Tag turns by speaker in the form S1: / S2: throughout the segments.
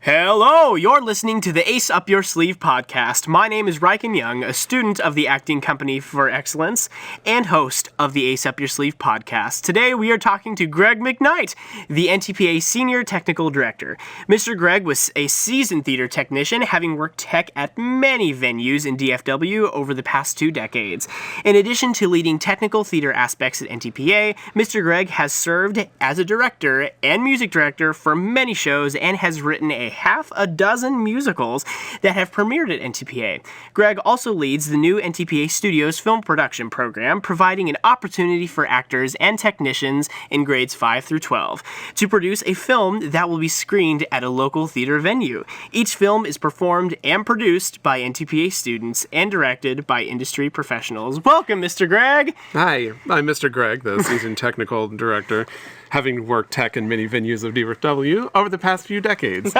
S1: Hello, you're listening to the Ace Up Your Sleeve podcast. My name is Reichen Young, a student of the Acting Company for Excellence and host of the Ace Up Your Sleeve podcast. Today we are talking to Greg McKnight, the NTPA Senior Technical Director. Mr. Greg was a seasoned theater technician, having worked tech at many venues in DFW over the past 2 decades. In addition to leading technical theater aspects at NTPA, Mr. Greg has served as a director and music director for many shows and has written a half a dozen musicals that have premiered at NTPA. Greg also leads the new NTPA Studios film production program, providing an opportunity for actors and technicians in grades 5 through 12 to produce a film that will be screened at a local theater venue. Each film is performed and produced by NTPA students and directed by industry professionals. Welcome, Mr. Greg.
S2: Hi, I'm Mr. Greg, the seasoned technical director, having worked tech in many venues of DFW over the past few decades.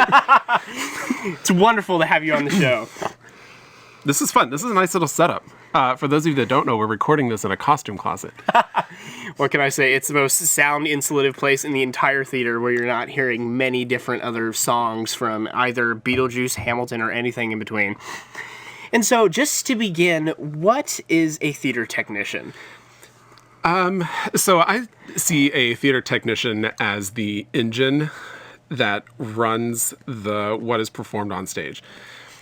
S1: It's wonderful to have you on the show.
S2: This is fun. This is a nice little setup. For those of you that don't know, we're recording this in a costume closet.
S1: What can I say? It's the most sound insulative place in the entire theater where you're not hearing many different other songs from either Beetlejuice, Hamilton, or anything in between. And so, just to begin, what is a theater technician?
S2: So I see a theater technician as the engine that runs what is performed on stage.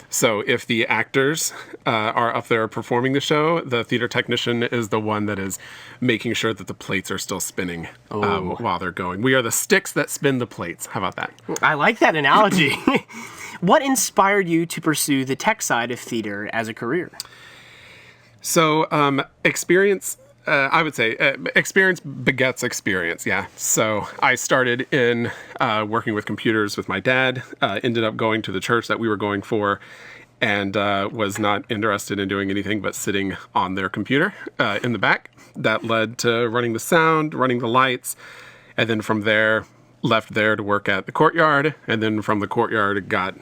S2: So if the actors are up there performing the show, the theater technician is the one that is making sure that the plates are still spinning while they're going. We are the sticks that spin the plates. How about that?
S1: I like that analogy. What inspired you to pursue the tech side of theater as a career?
S2: So experience... I would say experience begets experience, yeah. So I started in working with computers with my dad, ended up going to the church that we were going for, and was not interested in doing anything but sitting on their computer in the back. That led to running the sound, running the lights, and then from there, left there to work at the courtyard, and then from the courtyard got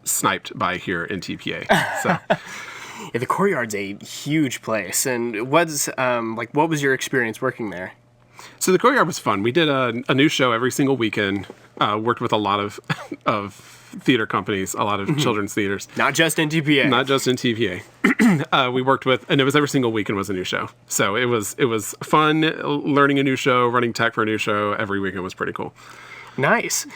S2: sniped by here NTPA. So...
S1: Yeah, the courtyard's a huge place. And what was your experience working there?
S2: So the courtyard was fun. We did a new show every single weekend. Worked with a lot of theater companies, a lot of children's theaters.
S1: Not just NTPA.
S2: Not just NTPA. We worked with, and it was every single weekend was a new show. So it was fun learning a new show, running tech for a new show. Every weekend was pretty cool.
S1: Nice.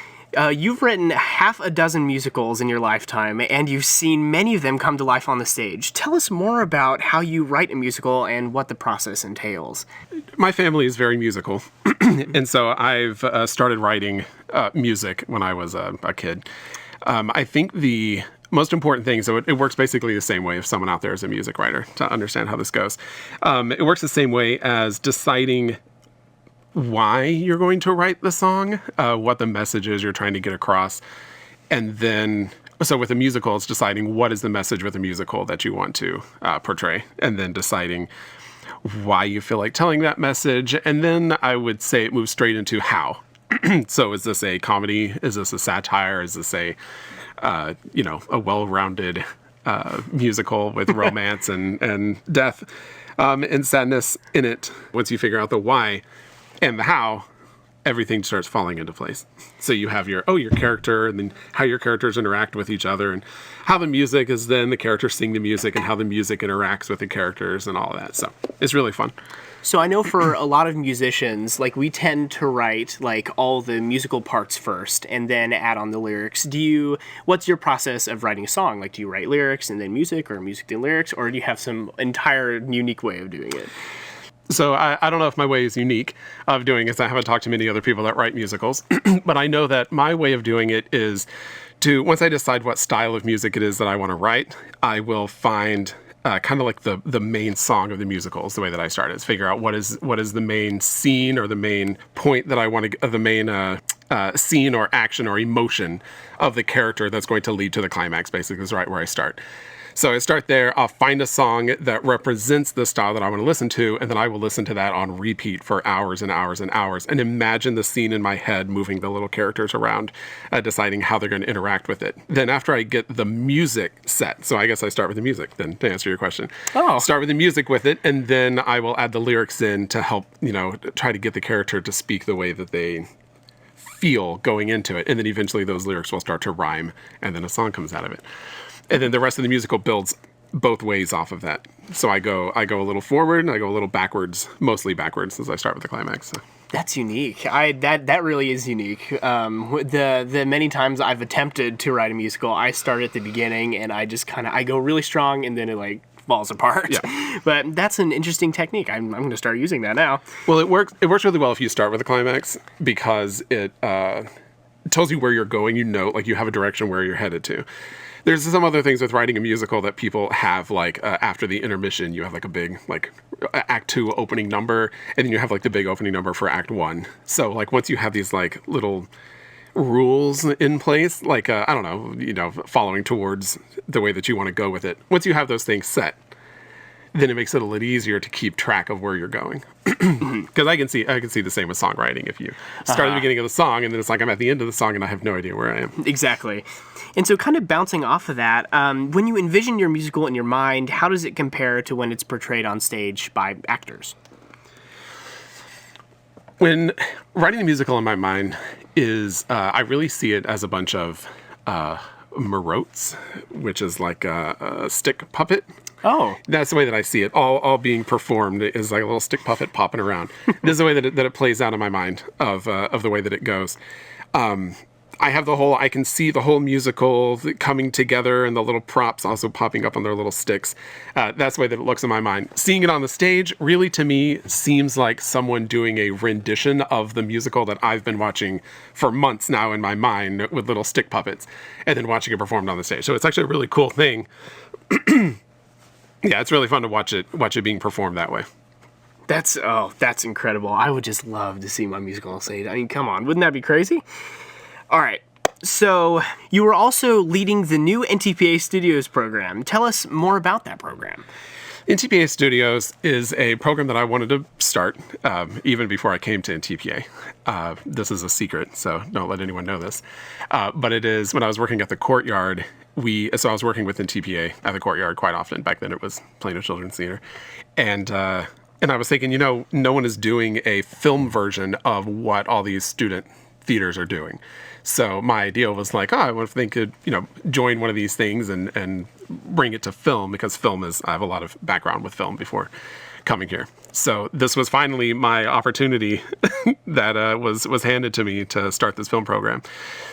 S1: You've written half a dozen musicals in your lifetime, and you've seen many of them come to life on the stage. Tell us more about how you write a musical and what the process entails.
S2: My family is very musical, and so I've started writing music when I was a kid. I think the most important thing, so it works basically the same way if someone out there is a music writer, to understand how this goes. It works the same way as deciding why you're going to write the song, what the message is you're trying to get across. And then, so with a musical, it's deciding what is the message with a musical that you want to portray, and then deciding why you feel like telling that message. And then I would say it moves straight into how. So is this a comedy? Is this a satire? Is this a well-rounded musical with romance and death and sadness in it? Once you figure out the why and the how, everything starts falling into place. So you have your character, and then how your characters interact with each other, and how the music is then the characters sing the music, and how the music interacts with the characters and all of that. So it's really fun.
S1: So I know for a lot of musicians, we tend to write all the musical parts first and then add on the lyrics. What's your process of writing a song? Do you write lyrics and then music, or music then lyrics, or do you have some entire unique way of doing it?
S2: So I don't know if my way is unique of doing it. I haven't talked to many other people that write musicals, but I know that my way of doing it is once I decide what style of music it is that I want to write, I will find kind of the main song of the musical is the way that I start is figure out what is the main scene or the main point that I want to, the main scene or action or emotion of the character that's going to lead to the climax, basically, is right where I start. So I start there, I'll find a song that represents the style that I want to listen to, and then I will listen to that on repeat for hours and hours and hours, and imagine the scene in my head moving the little characters around, deciding how they're going to interact with it. Then after I get the music set, so I guess I start with the music then, to answer your question.
S1: Oh.
S2: Start with the music with it, and then I will add the lyrics in to help, try to get the character to speak the way that they feel going into it. And then eventually those lyrics will start to rhyme, and then a song comes out of it. And then the rest of the musical builds both ways off of that. So I go a little forward, and I go a little backwards, mostly backwards, as I start with the climax. So.
S1: That's unique. That really is unique. The many times I've attempted to write a musical, I start at the beginning and I go really strong, and then it like falls apart.
S2: Yeah.
S1: But that's an interesting technique. I'm going to start using that now.
S2: Well, it works really well if you start with the climax, because it tells you where you're going. You know, like you have a direction where you're headed to. There's some other things with writing a musical that people have, like after the intermission, you have like a big like Act 2 opening number, and then you have like the big opening number for Act 1. So like once you have these like little rules in place, like I don't know, following towards the way that you want to go with it. Once you have those things set, then it makes it a little easier to keep track of where you're going. Because I can see the same with songwriting. If you start at the beginning of the song, and then it's like I'm at the end of the song and I have no idea where I am.
S1: Exactly. And so kind of bouncing off of that, when you envision your musical in your mind, how does it compare to when it's portrayed on stage by actors?
S2: When writing a musical in my mind is, I really see it as a bunch of marottes, which is like a stick puppet.
S1: Oh.
S2: That's the way that I see it. All being performed is like a little stick puppet popping around. This is the way that it plays out in my mind of the way that it goes. I can see the whole musical coming together, and the little props also popping up on their little sticks. That's the way that it looks in my mind. Seeing it on the stage really, to me, seems like someone doing a rendition of the musical that I've been watching for months now in my mind with little stick puppets, and then watching it performed on the stage. So it's actually a really cool thing. Yeah, it's really fun to watch it being performed that way.
S1: That's incredible. I would just love to see my musical on stage. I mean, come on, wouldn't that be crazy? All right. So you were also leading the new NTPA Studios program. Tell us more about that program.
S2: NTPA Studios is a program that I wanted to start even before I came to NTPA. This is a secret, so don't let anyone know this. But it is, when I was working at the Courtyard, so I was working with NTPA at the Courtyard quite often. Back then it was Plano Children's Theater. And I was thinking, no one is doing a film version of what all these student theaters are doing. So my idea was like, I wonder if they could, join one of these things and bring it to film, because I have a lot of background with film before coming here. So this was finally my opportunity that was handed to me to start this film program.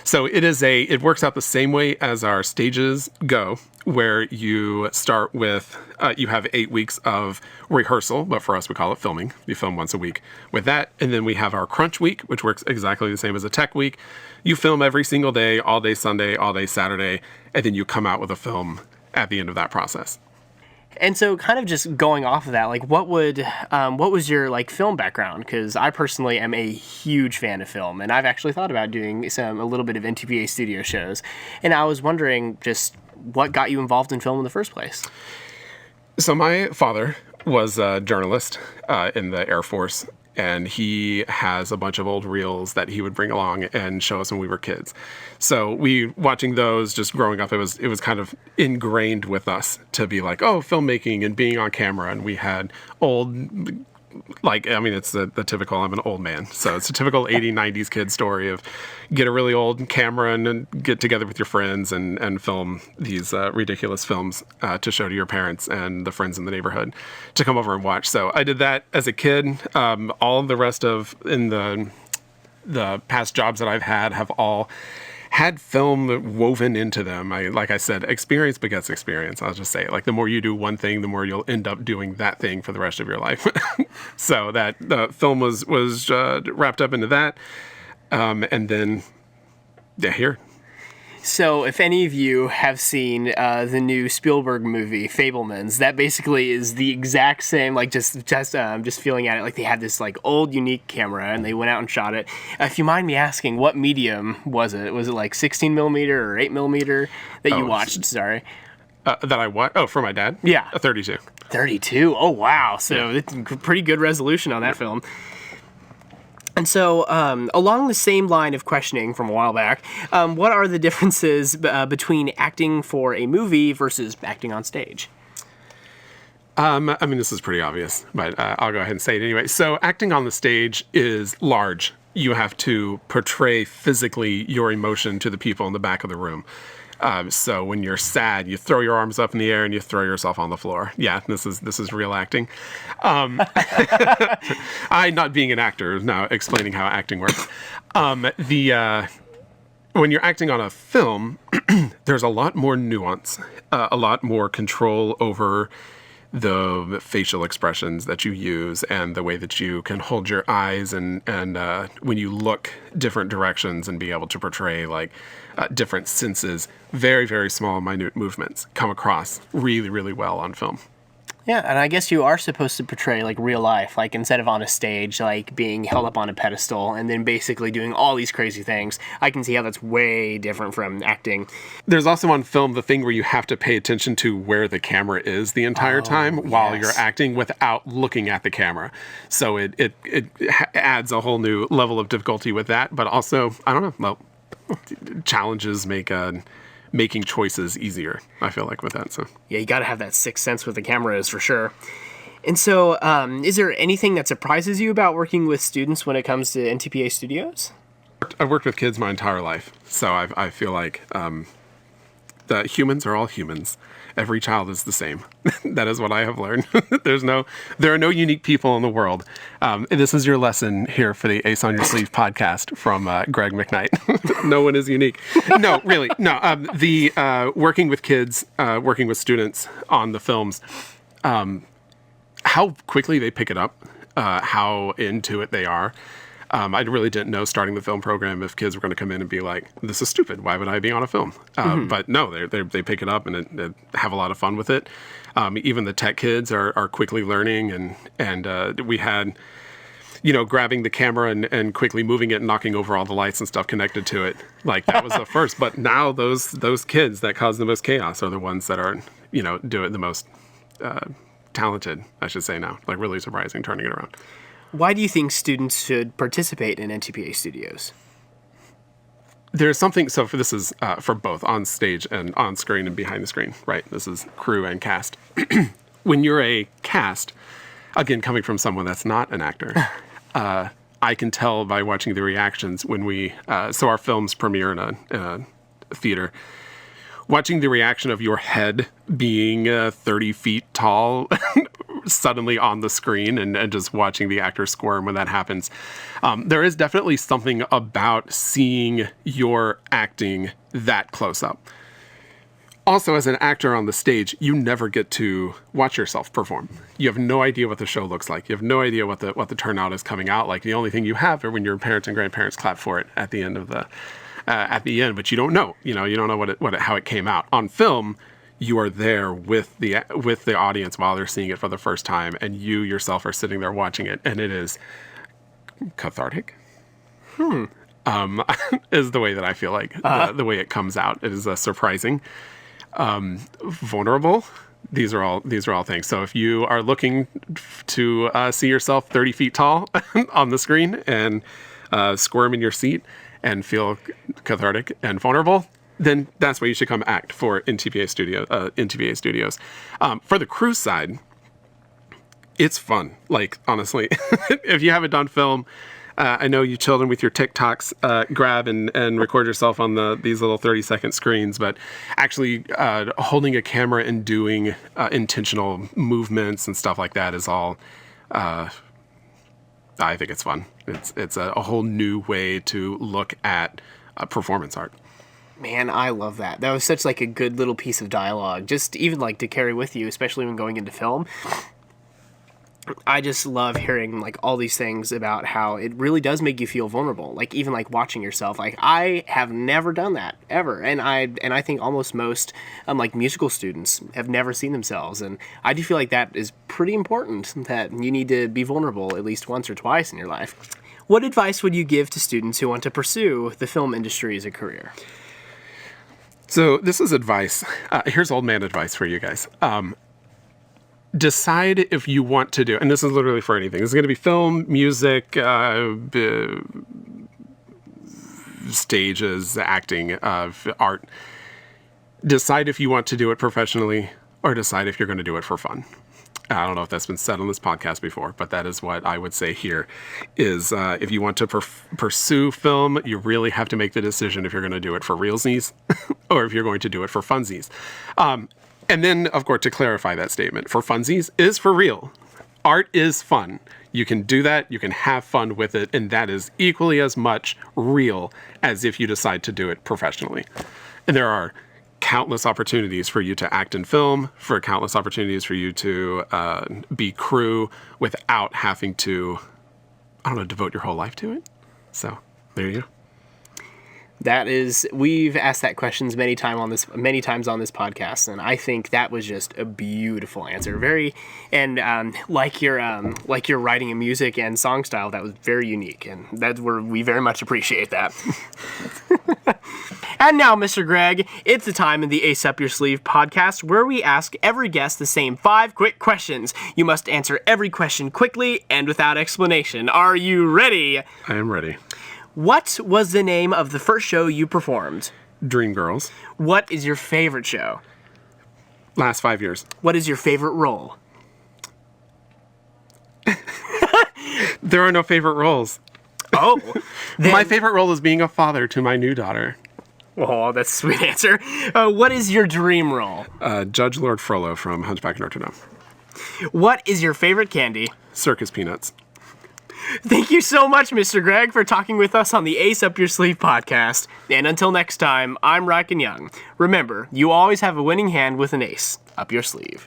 S2: So it works out the same way as our stages go, where you start with, you have 8 weeks of rehearsal, but for us we call it filming. You film once a week with that. And then we have our crunch week, which works exactly the same as a tech week. You film every single day, all day Sunday, all day Saturday, and then you come out with a film at the end of that process.
S1: And so kind of just going off of that, like what was your like film background? Because I personally am a huge fan of film, and I've actually thought about doing a little bit of NTPA studio shows. And I was wondering just what got you involved in film in the first place?
S2: So my father was a journalist in the Air Force, and he has a bunch of old reels that he would bring along and show us when we were kids. So watching those, just growing up, it was kind of ingrained with us to be like, oh, filmmaking and being on camera. And we had old, it's the typical, I'm an old man. So it's a typical 80s, 90s kid story of get a really old camera and get together with your friends and film these ridiculous films to show to your parents and the friends in the neighborhood to come over and watch. So I did that as a kid. All of the rest of in the past jobs that I've had have all had film woven into them. Like I said, experience begets experience. I'll just say it. Like the more you do one thing, the more you'll end up doing that thing for the rest of your life. So that the film was wrapped up into that. And then, here.
S1: So if any of you have seen the new Spielberg movie, Fabelmans, that basically is the exact same, like just feeling at it like they had this like old unique camera and they went out and shot it. If you mind me asking, what medium was it? Was it like 16 millimeter or 8 millimeter that you watched? Sorry.
S2: That I watched? Oh, for my dad?
S1: Yeah.
S2: A 32.
S1: 32? Oh, wow. So it's pretty good resolution on that film. And so, along the same line of questioning from a while back, what are the differences between acting for a movie versus acting on stage? This
S2: is pretty obvious, but I'll go ahead and say it anyway. So acting on the stage is large. you have to portray physically your emotion to the people in the back of the room. So when you're sad, you throw your arms up in the air and you throw yourself on the floor. Yeah, this is real acting. I, not being an actor, now explaining how acting works. When you're acting on a film, there's a lot more nuance, a lot more control over the facial expressions that you use and the way that you can hold your eyes and when you look different directions and be able to portray like different senses. Very, very small, minute movements come across really, really well on film.
S1: Yeah, and I guess you are supposed to portray like real life, like instead of on a stage, like being held up on a pedestal and then basically doing all these crazy things. I can see how that's way different from acting.
S2: There's also on film the thing where you have to pay attention to where the camera is the entire time while you're acting without looking at the camera. So it adds a whole new level of difficulty with that, but also, I don't know, well, challenges make making choices easier, I feel like, with that. So
S1: yeah, you got to have that sixth sense with the cameras for sure. And so, is there anything that surprises you about working with students when it comes to NTPA studios?
S2: I've worked with kids my entire life, so I feel like that humans are all humans. Every child is the same. That is what I have learned. There are no unique people in the world. This is your lesson here for the Ace on Your Sleeve podcast from Greg McKnight. No one is unique. No, really. No, the working with kids, working with students on the films, how quickly they pick it up, how into it they are. I really didn't know starting the film program if kids were going to come in and be like, this is stupid. Why would I be on a film? But no, they pick it up and they have a lot of fun with it. Even the tech kids are quickly learning. And we had, grabbing the camera and quickly moving it and knocking over all the lights and stuff connected to it. Like that was the first. But now those kids that cause the most chaos are the ones that are, do it the most talented, I should say now. Like really surprising, turning it around.
S1: Why do you think students should participate in NTPA studios?
S2: There's something, so this is for both on stage and on screen and behind the screen, right? This is crew and cast. When you're a cast, again, coming from someone that's not an actor, I can tell by watching the reactions when so our films premiere in a theater, watching the reaction of your head being 30 feet tall suddenly on the screen and just watching the actor squirm when that happens. There is definitely something about seeing your acting that close up. Also, as an actor on the stage, you never get to watch yourself perform. You have no idea what the show looks like. You have no idea what the turnout is coming out like. The only thing you have are when your parents and grandparents clap for it at the end of but you don't know. You don't know how it came out. On film, you are there with the audience while they're seeing it for the first time, and you yourself are sitting there watching it, and it is cathartic. Is the way that I feel like the way it comes out. It is surprising, vulnerable. These are all things. So if you are looking to see yourself 30 feet tall on the screen and squirm in your seat and feel cathartic and vulnerable, then that's why you should come act for NTPA studios. For the crew side, it's fun. Like, honestly, if you haven't done film, I know you children with your TikToks grab and record yourself on these little 30-second screens, but actually holding a camera and doing intentional movements and stuff like that is all, I think it's fun. It's a whole new way to look at performance art.
S1: Man, I love that. That was such like a good little piece of dialogue, just even like to carry with you, especially when going into film. I just love hearing like all these things about how it really does make you feel vulnerable. Like even like watching yourself. Like I have never done that ever, and I think almost most like musical students have never seen themselves, and I do feel like that is pretty important. That you need to be vulnerable at least once or twice in your life. What advice would you give to students who want to pursue the film industry as a career?
S2: So this is advice. Here's old man advice for you guys. Decide if you want to do, and this is literally for anything. This is going to be film, music, stages, acting, art. Decide if you want to do it professionally or decide if you're going to do it for fun. I don't know if that's been said on this podcast before, but that is what I would say here is if you want to pursue film, you really have to make the decision if you're going to do it for realsies or if you're going to do it for funsies. And then, of course, to clarify that statement, for funsies is for real. Art is fun. You can do that, you can have fun with it, and that is equally as much real as if you decide to do it professionally. And there are countless opportunities for you to act in film, for countless opportunities for you to be crew without having to, devote your whole life to it. So there you go.
S1: We've asked that questions many times on this podcast, and I think that was just a beautiful answer. Like your writing and music and song style, that was very unique, and we very much appreciate that. And now, Mr. Greg, it's the time in the Ace Up Your Sleeve podcast where we ask every guest the same 5 quick questions. You must answer every question quickly and without explanation. Are you ready?
S2: I am ready.
S1: What was the name of the first show you performed?
S2: Dreamgirls.
S1: What is your favorite show?
S2: Last 5 years.
S1: What is your favorite role?
S2: There are no favorite roles.
S1: Oh.
S2: My favorite role is being a father to my new daughter.
S1: Oh, that's a sweet answer. What is your dream role?
S2: Judge Lord Frollo from Hunchback of Notre Dame.
S1: What is your favorite candy?
S2: Circus Peanuts.
S1: Thank you so much, Mr. Greg, for talking with us on the Ace Up Your Sleeve podcast. And until next time, I'm Reichen Young. Remember, you always have a winning hand with an ace up your sleeve.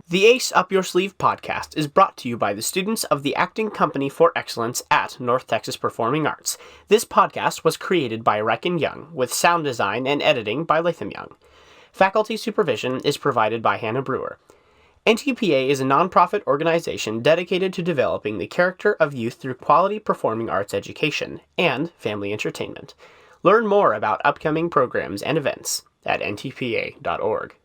S1: The Ace Up Your Sleeve podcast is brought to you by the students of the Acting Company for Excellence at North Texas Performing Arts. This podcast was created by Reichen Young, with sound design and editing by Latham Young. Faculty supervision is provided by Hannah Brewer. NTPA is a nonprofit organization dedicated to developing the character of youth through quality performing arts education and family entertainment. Learn more about upcoming programs and events at ntpa.org.